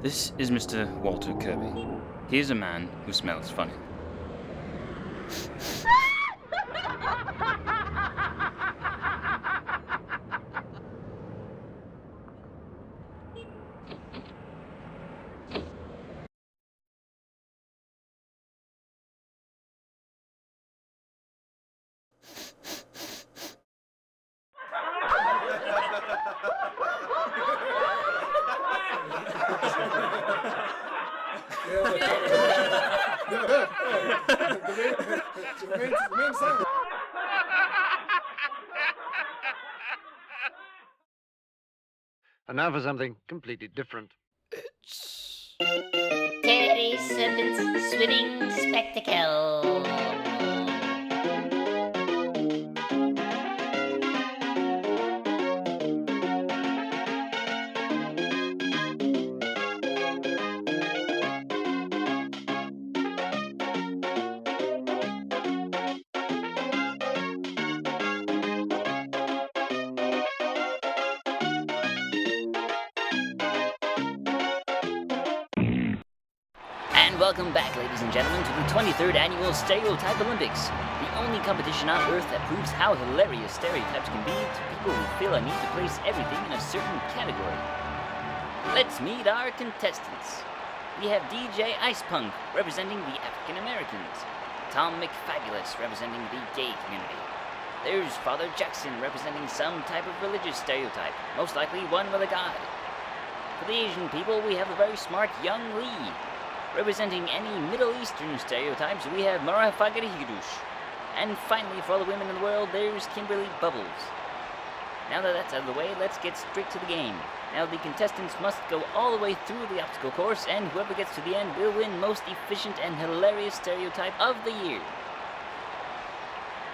This is Mr. Walter Kirby. He is a man who smells funny. And now for something completely different. It's... Terry Serpent Swimming Spectacle. And welcome back, ladies and gentlemen, to the 23rd Annual Stereotype Olympics, the only competition on Earth that proves how hilarious stereotypes can be to people who feel a need to place everything in a certain category. Let's meet our contestants. We have DJ Ice Punk, representing the African Americans, Tom McFabulous, representing the gay community. There's Father Jackson, representing some type of religious stereotype, most likely one with a god. For the Asian people, we have the very smart Young Lee. Representing any Middle Eastern stereotypes, we have Mara Fagarihidush. And finally, for all the women in the world, there's Kimberly Bubbles. Now that that's out of the way, let's get straight to the game. Now the contestants must go all the way through the obstacle course, and whoever gets to the end will win most efficient and hilarious stereotype of the year.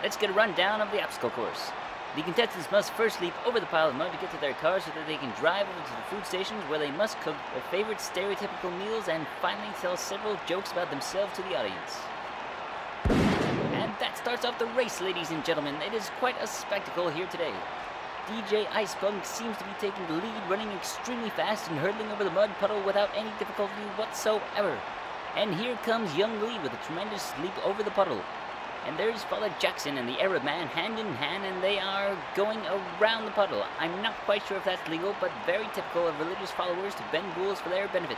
Let's get a rundown of the obstacle course. The contestants must first leap over the pile of mud to get to their cars so that they can drive over to the food stations where they must cook their favorite stereotypical meals and finally tell several jokes about themselves to the audience. And that starts off the race, ladies and gentlemen. It is quite a spectacle here today. DJ Ice Punk seems to be taking the lead, running extremely fast and hurtling over the mud puddle without any difficulty whatsoever. And here comes Young Lee with a tremendous leap over the puddle. And there's Father Jackson and the Arab man hand in hand, and they are going around the puddle. I'm not quite sure if that's legal, but very typical of religious followers to bend rules for their benefit.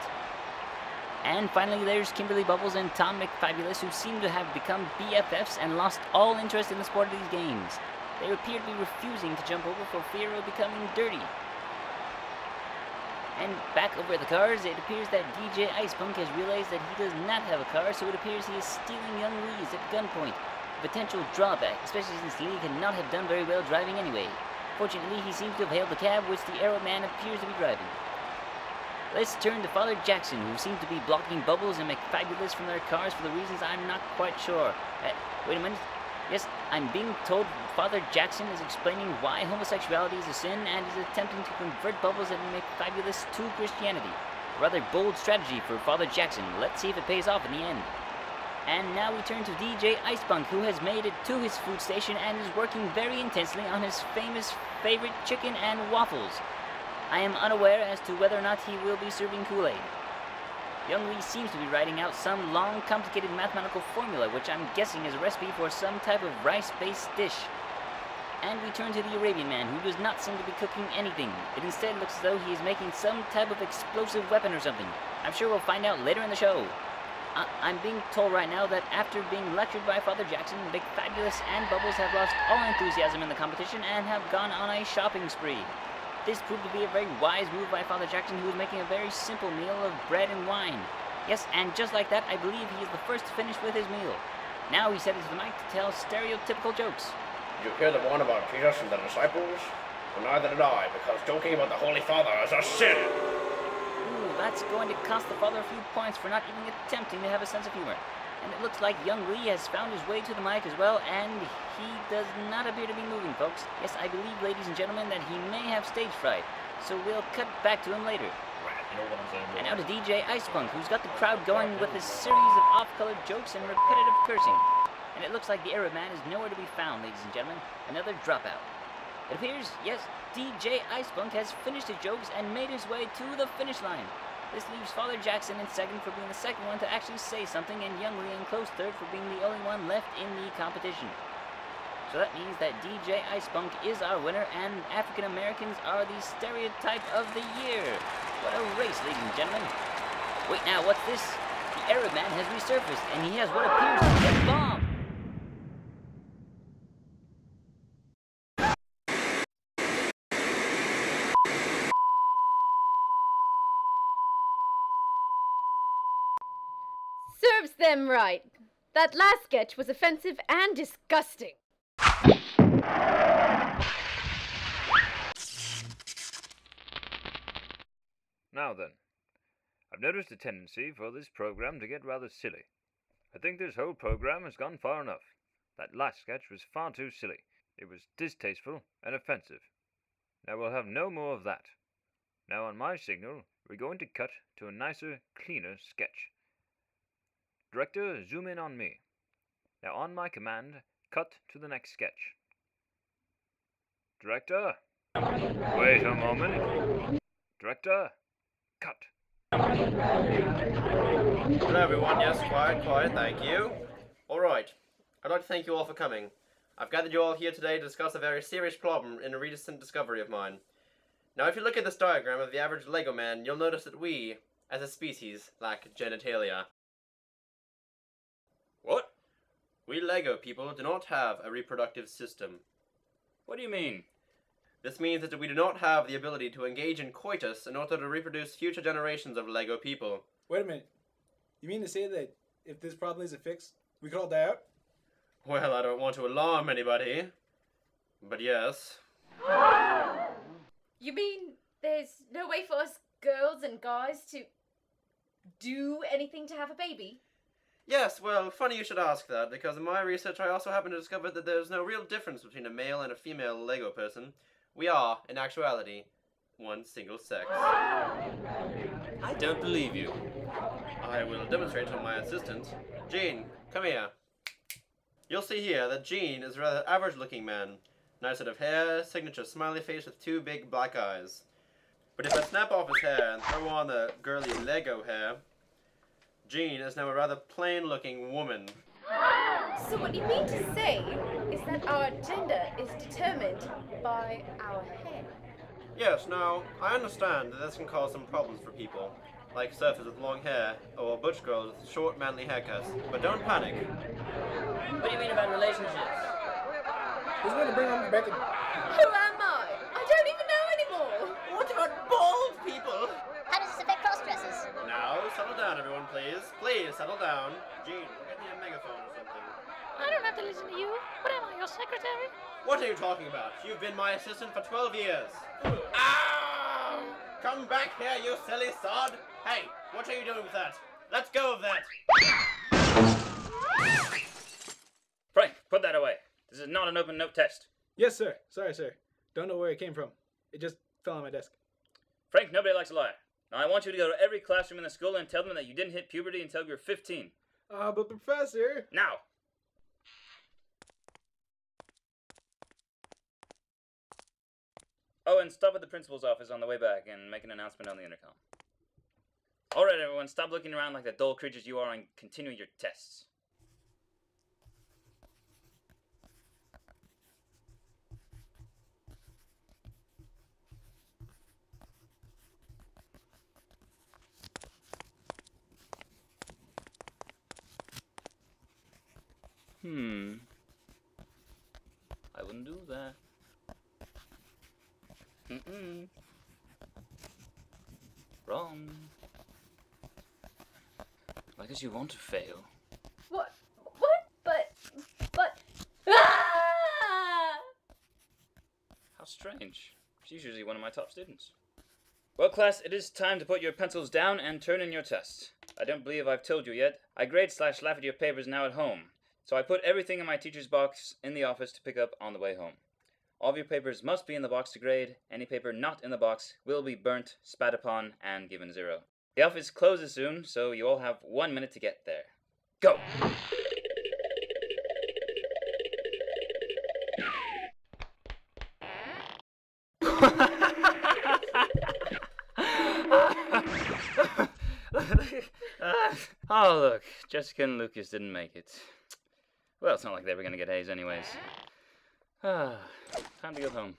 And finally, there's Kimberly Bubbles and Tom McFabulous, who seem to have become BFFs and lost all interest in the sport of these games. They appear to be refusing to jump over for fear of becoming dirty. And back over at the cars, it appears that DJ Ice Punk has realized that he does not have a car, so it appears he is stealing Young Lee's at gunpoint. A potential drawback, especially since Lee could not have done very well driving anyway. Fortunately, he seems to have hailed the cab, which the Arab man appears to be driving. Let's turn to Father Jackson, who seems to be blocking Bubbles and McFabulous from their cars for the reasons I'm not quite sure. Wait a minute. Yes, I'm being told Father Jackson is explaining why homosexuality is a sin and is attempting to convert Bubbles and McFabulous to Christianity. A rather bold strategy for Father Jackson. Let's see if it pays off in the end. And now we turn to DJ Ice Punk, who has made it to his food station and is working very intensely on his famous favorite chicken and waffles. I am unaware as to whether or not he will be serving Kool-Aid. Young Lee seems to be writing out some long, complicated mathematical formula, which I'm guessing is a recipe for some type of rice-based dish. And we turn to the Arabian man, who does not seem to be cooking anything. It instead looks as though he is making some type of explosive weapon or something. I'm sure we'll find out later in the show. I'm being told right now that after being lectured by Father Jackson, McFabulous and Bubbles have lost all enthusiasm in the competition and have gone on a shopping spree. This proved to be a very wise move by Father Jackson, who was making a very simple meal of bread and wine. Yes, and just like that, I believe he is the first to finish with his meal. Now he's headed to the mic to tell stereotypical jokes. Did you hear the one about Jesus and the disciples? Well, neither did I, because joking about the Holy Father is a sin. Ooh, that's going to cost the father a few points for not even attempting to have a sense of humor. And it looks like Young Lee has found his way to the mic as well, and he does not appear to be moving, folks. Yes, I believe, ladies and gentlemen, that he may have stage fright, so we'll cut back to him later. Right, you know what I'm saying, bro. And now to DJ Ice Punk, who's got the crowd going with a series of off-colored jokes and repetitive cursing. And it looks like the Arab man is nowhere to be found, ladies and gentlemen. Another dropout. It appears, yes, DJ Ice Punk has finished his jokes and made his way to the finish line. This leaves Father Jackson in second for being the second one to actually say something, and Young Lee in close third for being the only one left in the competition. So that means that DJ Ice Punk is our winner, and African Americans are the stereotype of the year. What a race, ladies and gentlemen. Wait now, what's this? The Arab man has resurfaced, and he has what appears to be a bomb. Serves them right. That last sketch was offensive and disgusting. Now then, I've noticed a tendency for this program to get rather silly. I think this whole program has gone far enough. That last sketch was far too silly. It was distasteful and offensive. Now we'll have no more of that. Now on my signal, we're going to cut to a nicer, cleaner sketch. Director, zoom in on me. Now on my command, cut to the next sketch. Director? Wait a moment. Director? Cut. Hello everyone, yes, quiet, thank you. Alright, I'd like to thank you all for coming. I've gathered you all here today to discuss a very serious problem in a recent discovery of mine. Now if you look at this diagram of the average Lego man, you'll notice that we, as a species, lack genitalia. What? We Lego people do not have a reproductive system. What do you mean? This means that we do not have the ability to engage in coitus in order to reproduce future generations of Lego people. Wait a minute. You mean to say that if this problem isn't fixed, we could all die out? Well, I don't want to alarm anybody, but yes. You mean there's no way for us girls and guys to do anything to have a baby? Yes, well, funny you should ask that, because in my research I also happened to discover that there's no real difference between a male and a female Lego person. We are, in actuality, one single sex. I don't believe you. I will demonstrate to my assistant. Jean, come here. You'll see here that Jean is a rather average-looking man. Nice head of hair, signature smiley face with two big black eyes. But if I snap off his hair and throw on the girly Lego hair, Jean is now a rather plain-looking woman. So what you mean to say is that our gender is determined by our hair? Yes, now, I understand that this can cause some problems for people, like surfers with long hair, or butch girls with short, manly haircuts. But don't panic. What do you mean about relationships? Who's going to bring on Rebecca? Who am I? I don't even know anymore. What about bald people? How does this affect cross-dressers? Now, settle down, everyone, please. Please, settle down. Jean, get me a megaphone or something. I don't have to listen to you. But am I your secretary? What are you talking about? You've been my assistant for 12 years. Ow! Come back here, you silly sod! Hey, what are you doing with that? Let's go of that! Frank, put that away. This is not an open note test. Yes, sir. Sorry, sir. Don't know where it came from. It just fell on my desk. Frank, nobody likes a lie. Now I want you to go to every classroom in the school and tell them that you didn't hit puberty until you were 15. But Professor... Now! Oh, and stop at the principal's office on the way back and make an announcement on the intercom. Alright everyone, stop looking around like the dull creatures you are and continue your tests. I wouldn't do that. Wrong. I guess you want to fail. What? But... Ah! How strange. She's usually one of my top students. Well, class, it is time to put your pencils down and turn in your tests. I don't believe I've told you yet. I grade/laugh at your papers now at home. So I put everything in my teacher's box in the office to pick up on the way home. All of your papers must be in the box to grade. Any paper not in the box will be burnt, spat upon, and given 0. The office closes soon, so you all have 1 minute to get there. Go! Oh, look. Jessica and Lucas didn't make it. Well, it's not like they were going to get A's anyways. Time to go home.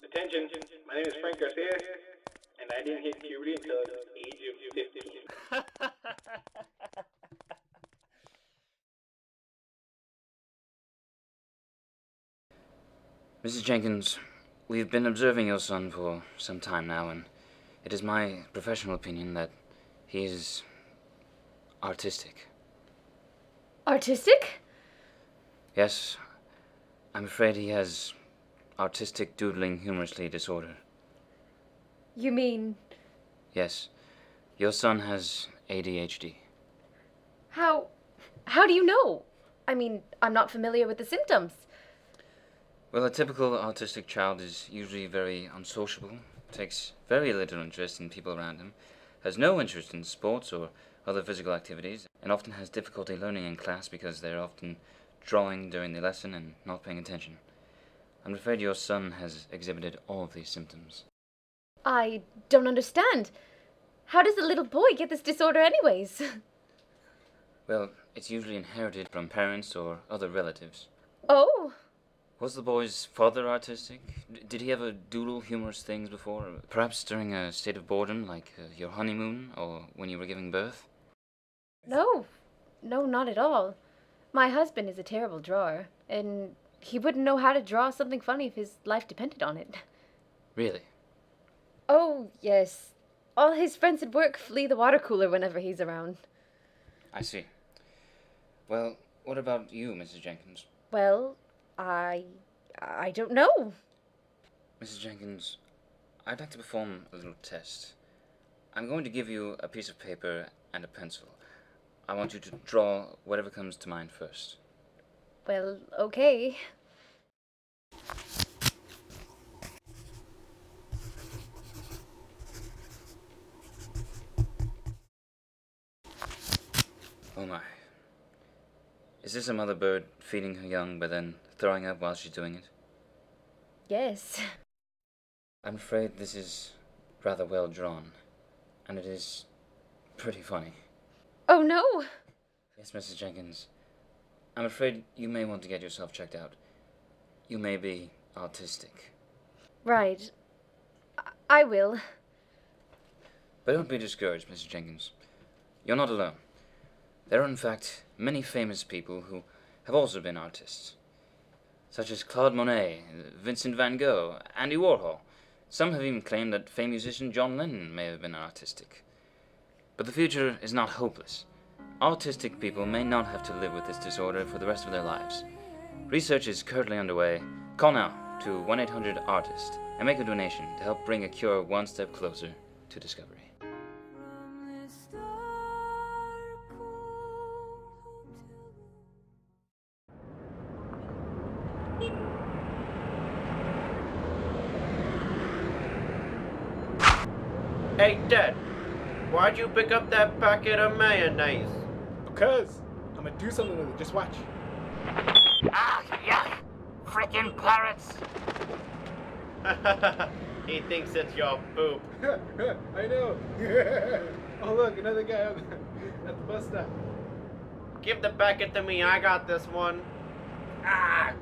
Attention, my name is Frank Garcia, and I didn't hit puberty until the age of 15. Mrs. Jenkins, we've been observing your son for some time now, and it is my professional opinion that he is artistic. Artistic? Yes, I'm afraid he has artistic doodling humorously disorder. You mean... Yes, your son has ADHD. How do you know? I mean, I'm not familiar with the symptoms. Well, a typical autistic child is usually very unsociable, takes very little interest in people around him, has no interest in sports or other physical activities, and often has difficulty learning in class because they're often drawing during the lesson and not paying attention. I'm afraid your son has exhibited all of these symptoms. I don't understand. How does a little boy get this disorder anyways? Well, it's usually inherited from parents or other relatives. Oh. Was the boy's father artistic? Did he ever doodle humorous things before? Perhaps during a state of boredom, like your honeymoon, or when you were giving birth? No, not at all. My husband is a terrible drawer, and he wouldn't know how to draw something funny if his life depended on it. Really? Oh, yes. All his friends at work flee the water cooler whenever he's around. I see. Well, what about you, Mrs. Jenkins? Well, I don't know. Mrs. Jenkins, I'd like to perform a little test. I'm going to give you a piece of paper and a pencil. I want you to draw whatever comes to mind first. Well, okay. Oh my. Is this a mother bird feeding her young but then throwing up while she's doing it? Yes. I'm afraid this is rather well drawn, and it is pretty funny. Oh no! Yes, Mrs. Jenkins. I'm afraid you may want to get yourself checked out. You may be autistic. Right. I will. But don't be discouraged, Mrs. Jenkins. You're not alone. There are, in fact, many famous people who have also been artists, such as Claude Monet, Vincent van Gogh, Andy Warhol. Some have even claimed that famed musician John Lennon may have been artistic. But the future is not hopeless. Autistic people may not have to live with this disorder for the rest of their lives. Research is currently underway. Call now to 1-800-ARTIST and make a donation to help bring a cure one step closer to discovery. Hey, Dad, why'd you pick up that packet of mayonnaise? Because I'm gonna do something with it. Just watch. Ah, yuck! Frickin' parrots! He thinks it's your poop. I know. Oh look, another guy at the bus stop. Give the packet to me, I got this one. Ah!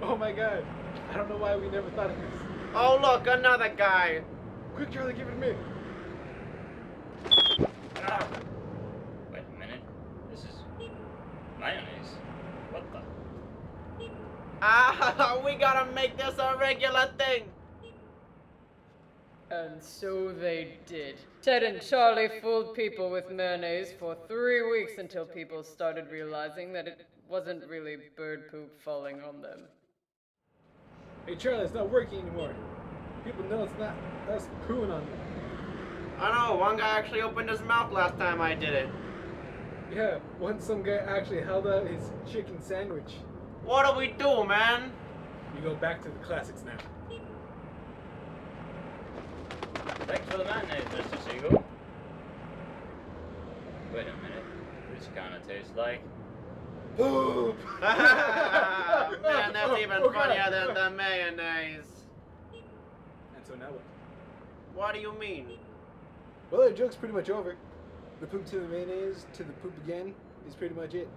Oh my god. I don't know why we never thought of this. Oh look, another guy. Quick, Charlie, give it to me. Ah. Wait a minute. This is mayonnaise. What the? Ah, we gotta make this a regular thing. And so they did. Ted and Charlie fooled people with mayonnaise for 3 weeks until people started realizing that it wasn't really bird poop falling on them. Hey, Charlie, it's not working anymore. People know it's not us pooing on them. I know, one guy actually opened his mouth last time I did it. Yeah, once some guy actually held out his chicken sandwich. What do we do, man? You go back to the classics now. Thanks for the mayonnaise, Mr. Siegel. Wait a minute. This kinda tastes like poop. funnier than the mayonnaise. And so now what? What do you mean? Well, the joke's pretty much over. The poop to the mayonnaise to the poop again is pretty much it.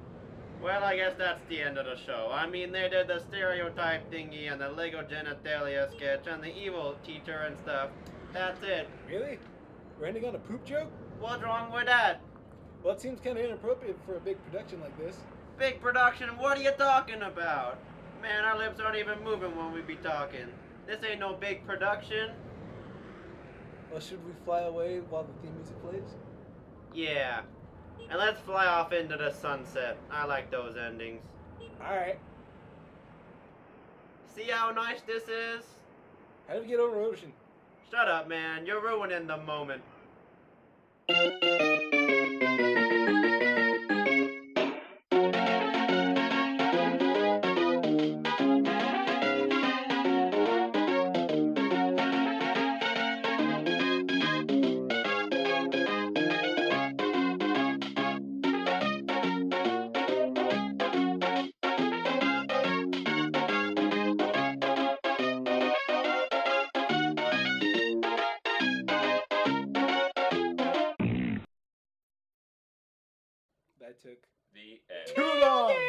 Well, I guess that's the end of the show. I mean, they did the stereotype thingy and the Lego genitalia sketch and the evil teacher and stuff. That's it. Really? We're ending on a poop joke? What's wrong with that? Well, it seems kind of inappropriate for a big production like this. Big production? What are you talking about? Man, our lips aren't even moving when we be talking. This ain't no big production. Well, should we fly away while the theme music plays? Yeah. And let's fly off into the sunset. I like those endings. Alright. See how nice this is? How do we get over ocean? Shut up, man. You're ruining the moment. That took The end. too long!